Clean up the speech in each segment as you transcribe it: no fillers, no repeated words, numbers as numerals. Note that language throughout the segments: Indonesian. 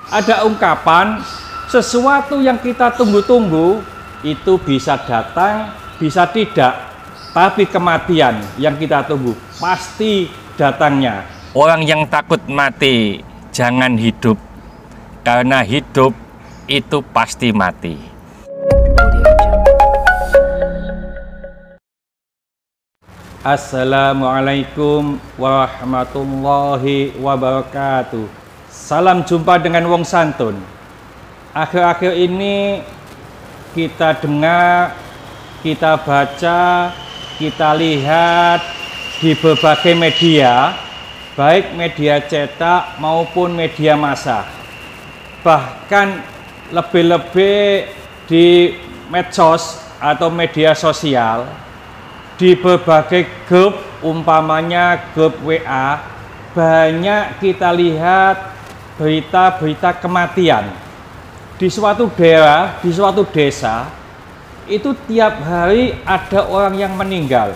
Ada ungkapan, sesuatu yang kita tunggu-tunggu itu bisa datang, bisa tidak. Tapi kematian yang kita tunggu pasti datangnya. Orang yang takut mati jangan hidup, karena hidup itu pasti mati. Assalamualaikum warahmatullahi wabarakatuh. Salam jumpa dengan wong santun. Akhir-akhir ini kita dengar, kita baca, kita lihat di berbagai media, baik media cetak maupun media massa. Bahkan lebih-lebih di medsos atau media sosial, di berbagai grup, umpamanya grup WA, banyak kita lihat berita-berita kematian. Di suatu daerah, di suatu desa, itu tiap hari ada orang yang meninggal.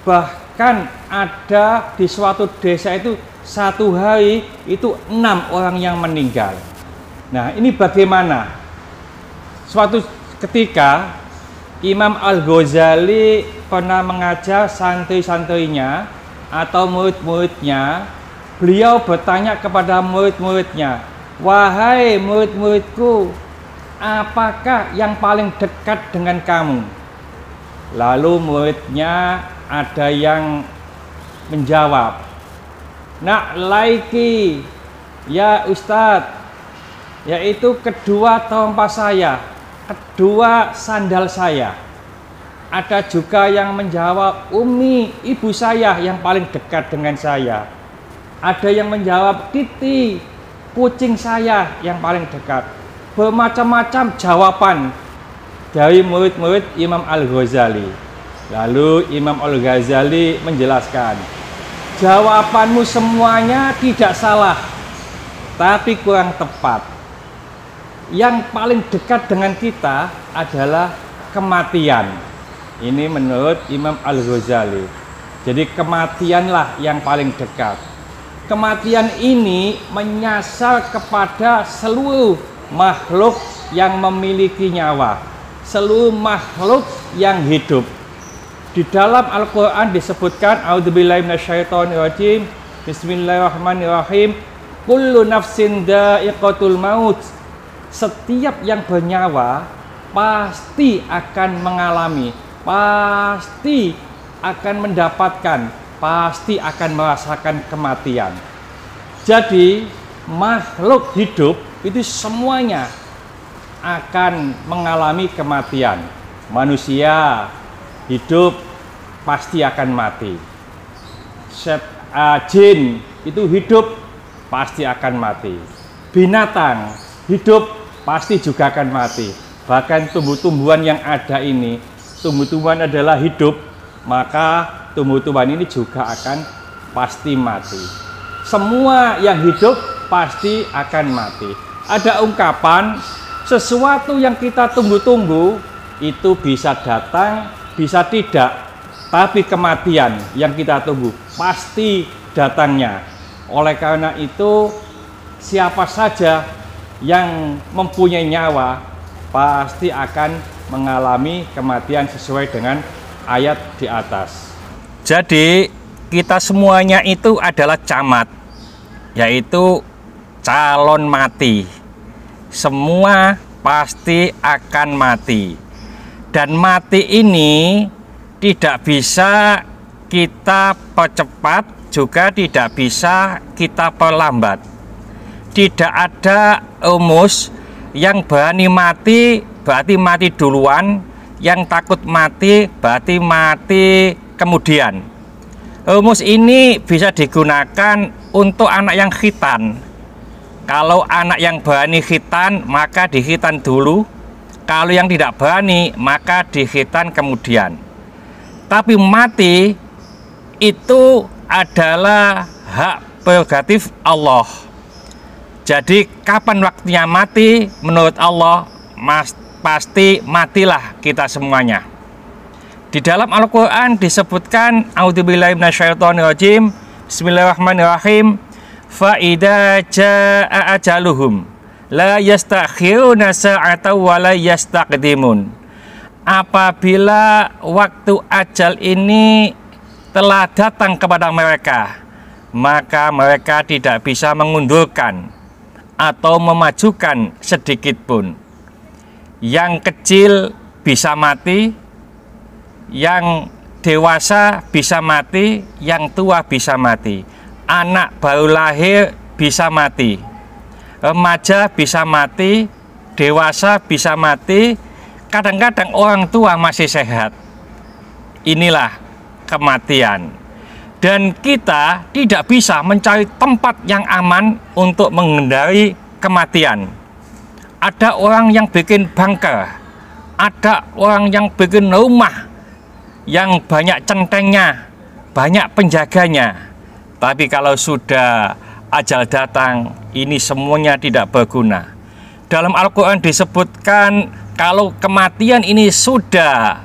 Bahkan ada di suatu desa itu satu hari itu 6 orang yang meninggal. Nah, ini bagaimana? Suatu ketika Imam Al-Ghazali pernah mengajar santri-santrinya atau murid-muridnya. Beliau bertanya kepada murid-muridnya, "Wahai murid-muridku, apakah yang paling dekat dengan kamu?" Lalu muridnya ada yang menjawab, "Nak laiki ya Ustadz, yaitu kedua tempat saya, kedua sandal saya." Ada juga yang menjawab, "Umi, ibu saya yang paling dekat dengan saya." Ada yang menjawab, "Titi, kucing saya yang paling dekat." Bermacam-macam jawaban dari murid-murid Imam Al-Ghazali. Lalu Imam Al-Ghazali menjelaskan, "Jawabanmu semuanya tidak salah, tapi kurang tepat. Yang paling dekat dengan kita adalah kematian." Ini menurut Imam Al-Ghazali. Jadi kematianlah yang paling dekat. Kematian ini menyasar kepada seluruh makhluk yang memiliki nyawa, seluruh makhluk yang hidup. Di dalam Al-Quran disebutkan, "A'udzubillahi minasyaitonirrajim, bismillahirrahmanirrahim, kullu nafsin dha'iqatul maut." Setiap yang bernyawa pasti akan mengalami, pasti akan mendapatkan, pasti akan merasakan kematian. Jadi makhluk hidup itu semuanya akan mengalami kematian. Manusia hidup pasti akan mati. Jin itu hidup pasti akan mati. Binatang hidup pasti juga akan mati. Bahkan tumbuh-tumbuhan yang ada ini, tumbuh-tumbuhan adalah hidup, maka tumbuh-tumbuhan ini juga akan pasti mati. Semua yang hidup pasti akan mati. Ada ungkapan, sesuatu yang kita tunggu-tunggu itu bisa datang, bisa tidak. Tapi kematian yang kita tunggu pasti datangnya. Oleh karena itu, siapa saja yang mempunyai nyawa pasti akan mengalami kematian sesuai dengan ayat di atas. Jadi kita semuanya itu adalah camat, yaitu calon mati. Semua pasti akan mati. Dan mati ini tidak bisa kita percepat, juga tidak bisa kita perlambat. Tidak ada rumus yang berani mati berarti mati duluan, yang takut mati berarti mati kemudian. Rumus ini bisa digunakan untuk anak yang khitan. Kalau anak yang berani khitan, maka dikhitan dulu. Kalau yang tidak berani, maka dikhitan kemudian. Tapi mati itu adalah hak prerogatif Allah. Jadi kapan waktunya mati, menurut Allah pasti matilah kita semuanya. Di dalam Al-Quran disebutkan, "A'udzubillahi minasyaitonirrajim, bismillahirrahmanirrahim, fa idza jaa ajaluhum la yastakhiruna sa'atan wa la yastaqdimun. Apabila waktu ajal ini telah datang kepada mereka, maka mereka tidak bisa mengundurkan atau memajukan sedikit pun. Yang kecil bisa mati, yang dewasa bisa mati, yang tua bisa mati, anak baru lahir bisa mati, remaja bisa mati, dewasa bisa mati, kadang-kadang orang tua masih sehat. Inilah kematian. Dan kita tidak bisa mencari tempat yang aman untuk menghindari kematian. Ada orang yang bikin bunker, ada orang yang bikin rumah yang banyak centengnya, banyak penjaganya. Tapi kalau sudah ajal datang, ini semuanya tidak berguna. Dalam Al-Quran disebutkan kalau kematian ini sudah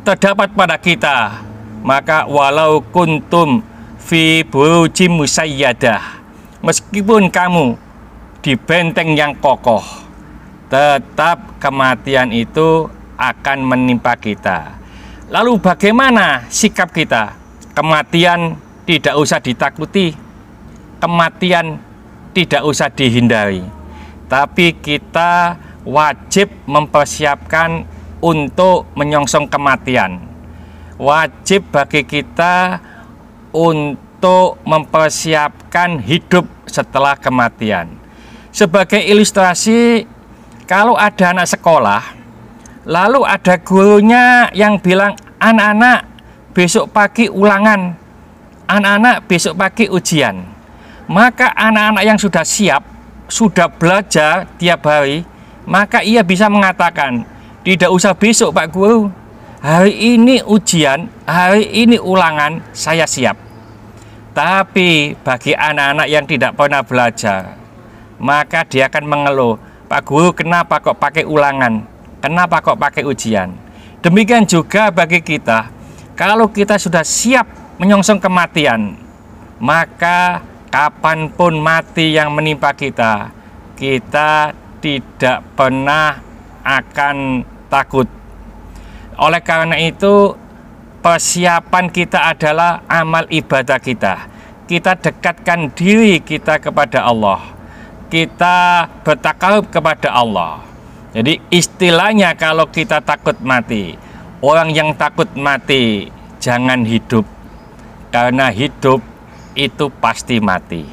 terdapat pada kita, maka walau kuntum fi burujim musayyadah, meskipun kamu di benteng yang kokoh, tetap kematian itu akan menimpa kita. Lalu bagaimana sikap kita? Kematian tidak usah ditakuti, kematian tidak usah dihindari, tapi kita wajib mempersiapkan untuk menyongsong kematian. Wajib bagi kita untuk mempersiapkan hidup setelah kematian. Sebagai ilustrasi, kalau ada anak sekolah, lalu ada gurunya yang bilang, anak-anak besok pagi ulangan, anak-anak besok pagi ujian. Maka anak-anak yang sudah siap, sudah belajar tiap hari, maka ia bisa mengatakan, tidak usah besok Pak Guru, hari ini ujian, hari ini ulangan, saya siap. Tapi bagi anak-anak yang tidak pernah belajar, maka dia akan mengeluh, Pak Guru kenapa kok pakai ulangan, kenapa kok pakai ujian. Demikian juga bagi kita, kalau kita sudah siap menyongsong kematian, maka kapanpun mati yang menimpa kita, kita tidak pernah akan takut. Oleh karena itu, persiapan kita adalah amal ibadah kita. Kita dekatkan diri kita kepada Allah. Kita bertakarub kepada Allah. Jadi istilahnya kalau kita takut mati, orang yang takut mati jangan hidup. Karena hidup itu pasti mati.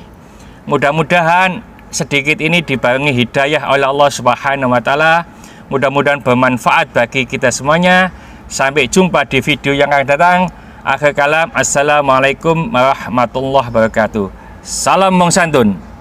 Mudah-mudahan sedikit ini dibarengi hidayah oleh Allah Subhanahu wa Ta'ala. Mudah-mudahan bermanfaat bagi kita semuanya. Sampai jumpa di video yang akan datang. Akhir kalam, assalamualaikum warahmatullahi wabarakatuh. Salam Mong Santun.